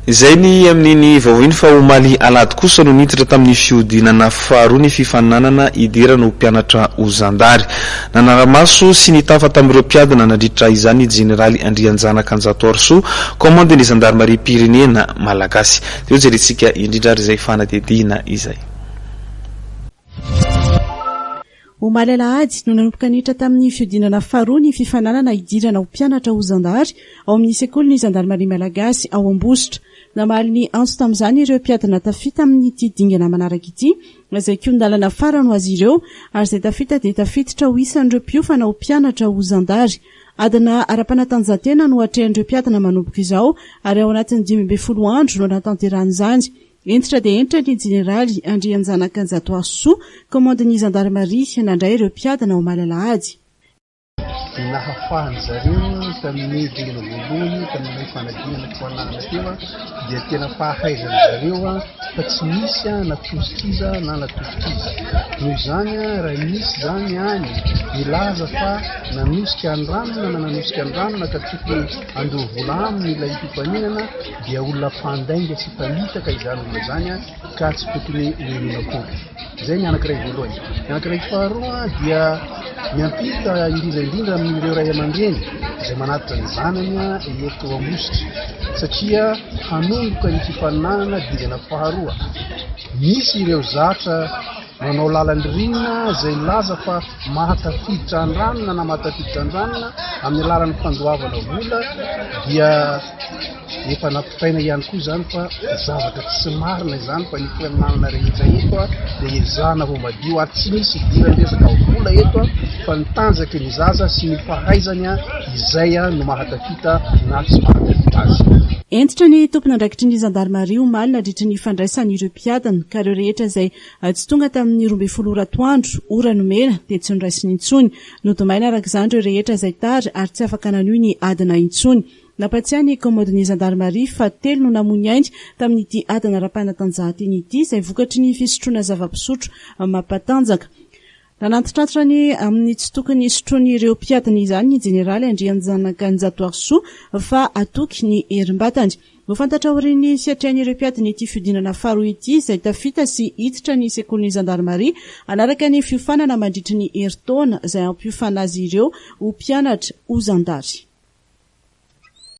Izay ny amin'iny vaoviny fa omaly alady kosa no niditra tamin'ny fiodinana faharoa ny fifananana idirana ho mpianatra ho zandary. Nanaramaso sy nitafa tamin'ireo mpiadana nandritra izany generaly Andrianjanakanjato Arso, komandeny zandarmaria pirenena malagasy. Teo jerentsika indrindra ary izay fanadidina izay. Omaly alahady no nanomboka niditra tamin'ny fiodinana faharoa ny fifananana idirana ho mpianatra ho zandary ao amin'ny sekoly zandarmaria malagasy ao Ambositra. Namaly ny antso tamin'izany ireo mpiadana tafita amin'ity dingana manaraka ity, izay kiondalana farany ho azy ireo, ary izay tafita dia tafiditra ho isan'ireo mpiofana ho mpianatra ho zandary. Adina ara-panatanjahantena no hatrehan'ireo mpiadana manomboka izao, ary ao anatin'ny 12 andro no natanteran'izany. Entitra dia entitra ny generaly Andrianjanakanjato Arso, komandeny zandarmaria nandray ireo mpiadana Omaly alahady. Nahafahany zareo tamin'ny dingana voalohany tamin'ny fanadinana foanana teo dia tena fahaizana zareo fa tsy misy natozikiza na natozikiza. Noho izany raha misy zany ilaza fa nanosika andrano na nanosika andrano ka tokony andoha vola aminy ilay mpifaninana dia olona fandainga sy fanitaka izany olona zany ka tsy tokony olona kory. Izay ny anankiray voalohany. Ny anankiray faharoa dia miampita indrindra amin'ireo ray aman-dreny izay manatitra ny zanany eto Ambositra satria hanomboka ny fifaninanana dingana faharoa. Misy ireo zatra manao lalan-drinina izay laza fa mahatafiditra andranona na mahatafiditra andranona amin'ny alalan'ny fandoavana vola dia efa nampitaina ihany koa zany fa zavatra tsy marina izany fa ny fifaninanana rehetra eto dia ezahana ho madio ary tsy misy idiran-resaka vola eto fa ny tanjaky ny zaza sy ny fahaizany izay no mahatafita na tsy mahatafita azy. Entitra ny tompony andraikitry ny zandarmaria Omaly nandritra ny fandraisan'ireo mpiadana ka ireo rehetra izay tsy tonga tamin'ny 12 oratoandro ora nomena dia tsy niraisiny intsony. Nodomaina arak'izany ireo rehetra izay tara ary tsy afaka nanio ny adina intsony. Nampatsiany komandeny zandarmaria fa 3 no namony ainy tamin'ity adina ara-panatanjahantena ity izay vokatry ny fisotroana zava-pisotro mampatanjaka. Nanantitratra amin'ny tsy tokony sotroan'ireo mpiadana izany ny generaly Andrianjanakanjato Arso fa atoky ny herim-batany. Vofantatra aorian'ny siatrehan'ireo mpiadana ity fiodinana faharoa ity izay tafita sy hiditra ny sekolin'ny zandarmaria anaraka ny fiofanana mandritry ny herintaona izay ampiofana azy ireo ho mpianatra ho zandary.